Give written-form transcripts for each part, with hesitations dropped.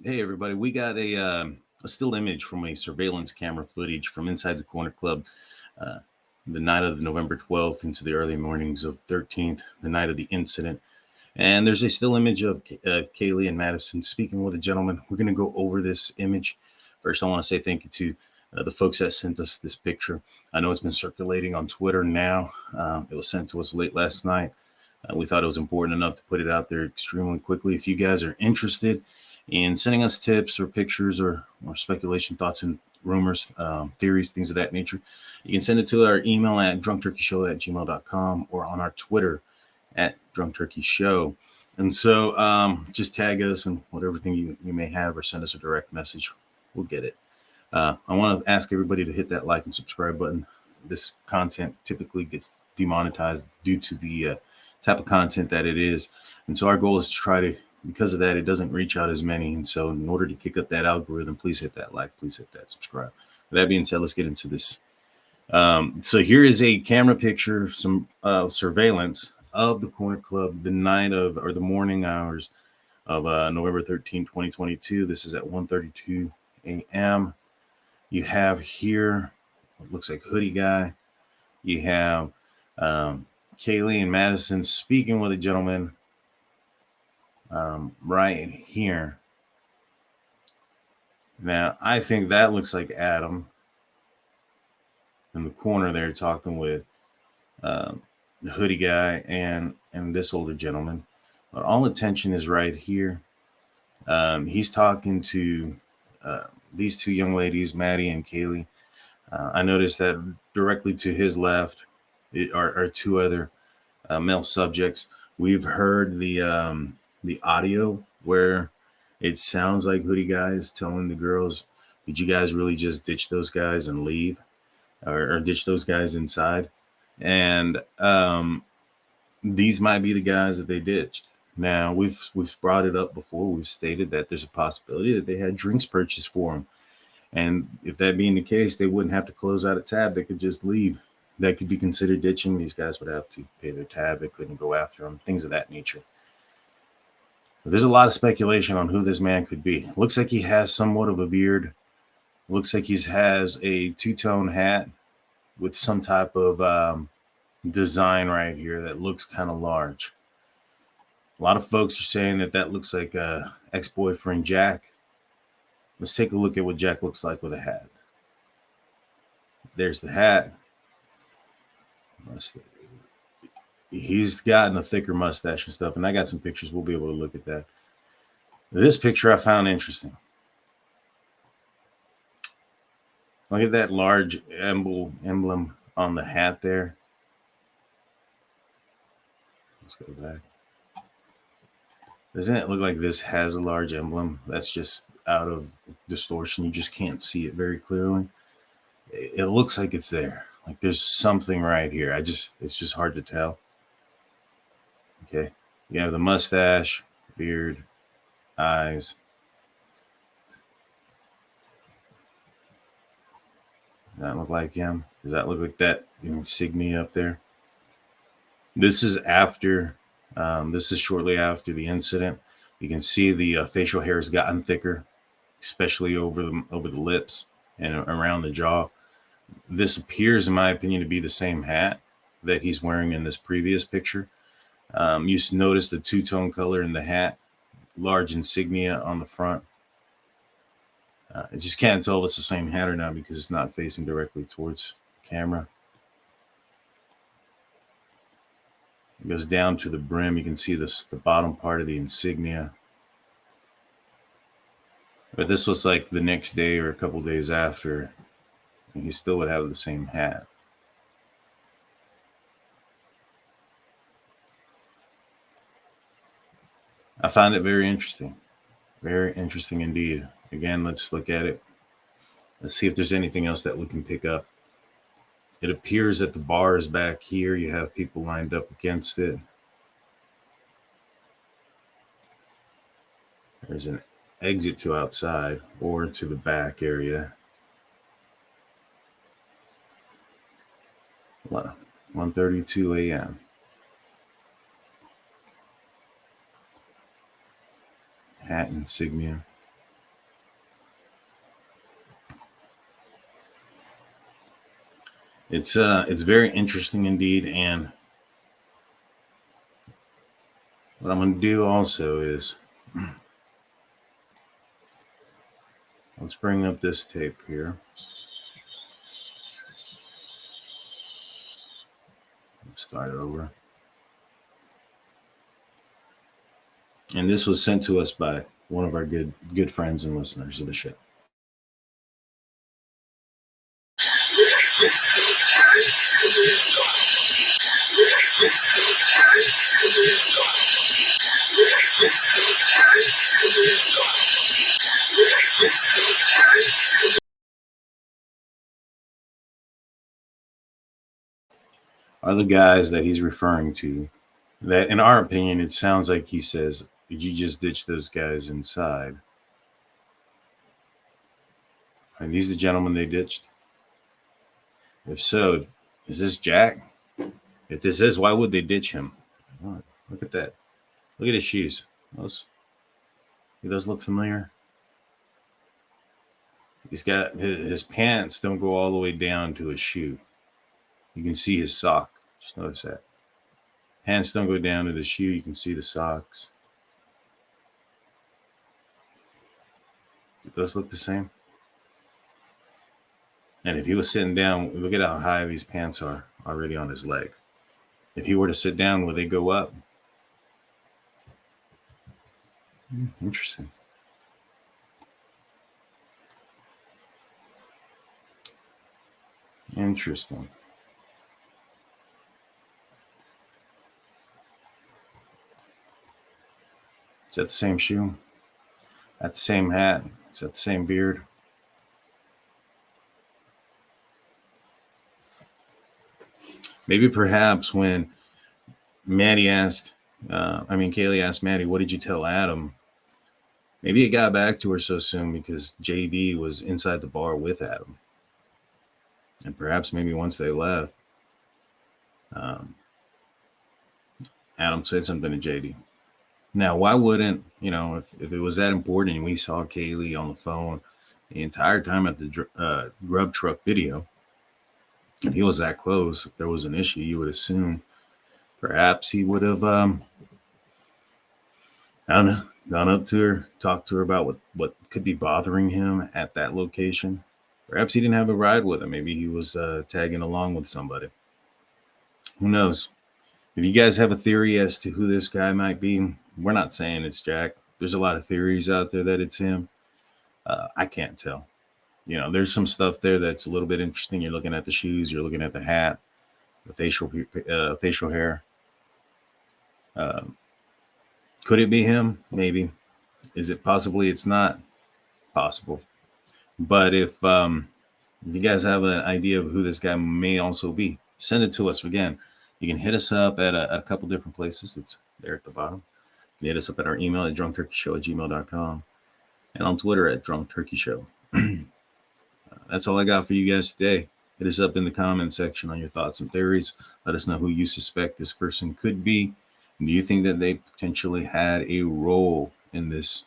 Hey everybody, we got a still image from a surveillance camera footage from inside the Corner Club, uh, the night of November 12th into the early mornings of 13th, the night of the incident. And there's a still image of Kaylee and Madison speaking with a gentleman. We're going to go over this image. First, I want to say thank you to the folks that sent us this picture. I know it's been circulating on Twitter now. It was sent to us late last night. We thought it was important enough to put it out there extremely quickly. If you guys are interested in sending us tips or pictures or speculation, thoughts, and rumors, theories, things of that nature, you can send it to our email at drunkturkeyshow@gmail.com or on our Twitter at drunkturkeyshow. And so just tag us and whatever thing you may have or send us a direct message. We'll get it. I want to ask everybody to hit that like and subscribe button. This content typically gets demonetized due to the type of content that it is. And so our goal is to try to, because of that, it doesn't reach out as many. And so in order to kick up that algorithm, please hit that like, please hit that subscribe. With that being said, let's get into this. So here is a camera picture, some surveillance of the Corner Club the night of, or the morning hours of November 13, 2022. This is at 1:32 a.m. You have here, what looks like hoodie guy. You have Kaylee and Madison speaking with a gentleman right here. Now, I think that looks like Adam in the corner there talking with the hoodie guy and this older gentleman. But all attention is right here. He's talking to these two young ladies, Maddie and Kaylee. I noticed that directly to his left are two other male subjects. We've heard the audio where it sounds like hoodie guy is telling the girls, "Did you guys really just ditch those guys and leave, or ditch those guys inside?" And these might be the guys that they ditched. Now we've brought it up before. We've stated that there's a possibility that they had drinks purchased for them, and if that being the case, they wouldn't have to close out a tab. They could just leave. That could be considered ditching. These guys would have to pay their tab. They couldn't go after them. Things of that nature. But there's a lot of speculation on who this man could be. Looks like he has somewhat of a beard. Looks like he has a two-tone hat with some type of design right here that looks kind of large. A lot of folks are saying that looks like ex-boyfriend Jack. Let's take a look at what Jack looks like with a hat. There's the hat. He's gotten a thicker mustache and stuff, and I got some pictures. We'll be able to look at that. This picture I found interesting. Look at that large emblem on the hat there. Let's go back. Doesn't it look like this has a large emblem? That's just out of distortion. You just can't see it very clearly. It looks like it's there. Like there's something right here. It's just hard to tell. Okay. You have the mustache, beard, eyes. Does that look like him? Does that look like that insignia up there? This is after. This is shortly after the incident. You can see the facial hair has gotten thicker, especially over the lips and around the jaw. This appears, in my opinion, to be the same hat that he's wearing in this previous picture. You notice the two-tone color in the hat, large insignia on the front. I just can't tell if it's the same hat or not because it's not facing directly towards the camera. It goes down to the brim. You can see the bottom part of the insignia. But this was like the next day or a couple days after, and he still would have the same hat. I find it very interesting. Very interesting indeed. Again, let's look at it. Let's see if there's anything else that we can pick up. It appears that the bar is back here. You have people lined up against it. There's an exit to outside or to the back area. 1:32 a.m. Hat insignia. It's very interesting indeed. And what I'm going to do also is let's bring up this tape here. Start over. And this was sent to us by one of our good friends and listeners of the show. Are the guys that he's referring to that, in our opinion, it sounds like he says, did you just ditch those guys inside? Are these the gentlemen they ditched? If so, is this Jack? If this is, why would they ditch him? Oh, look at that. Look at his shoes. He does look familiar. He's got his pants don't go all the way down to his shoe. You can see his sock. Just notice that. Pants don't go down to the shoe. You can see the socks. It does look the same. And if he was sitting down, look at how high these pants are already on his leg. If he were to sit down, would they go up? Interesting. Interesting. Is that the same shoe? At the same hat? Is that the same beard? Maybe perhaps when Kaylee asked Maddie, what did you tell Adam? Maybe it got back to her so soon because JD was inside the bar with Adam. And perhaps maybe once they left, Adam said something to JD. Now, why wouldn't, if it was that important and we saw Kaylee on the phone the entire time at the grub truck video, if he was that close, if there was an issue, you would assume perhaps he would have, I don't know, gone up to her, talked to her about what could be bothering him at that location. Perhaps he didn't have a ride with him. Maybe he was tagging along with somebody. Who knows? If you guys have a theory as to who this guy might be, we're not saying it's Jack. There's a lot of theories out there that it's him. I can't tell. There's some stuff there that's a little bit interesting. You're looking at the shoes, you're looking at the hat, the facial hair. Could it be him? Maybe. Is it possibly? It's not possible. But if you guys have an idea of who this guy may also be, send it to us. Again, you can hit us up at a couple different places. It's there at the bottom. You can hit us up at our email at drunkturkeyshow@gmail.com and on Twitter at drunkturkeyshow. That's all I got for you guys today. Hit us up in the comment section on your thoughts and theories. Let us know who you suspect this person could be. Do you think that they potentially had a role in this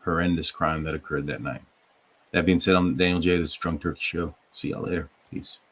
horrendous crime that occurred that night? That being said, I'm Daniel J. This is Drunk Turkey Show. See y'all later. Peace.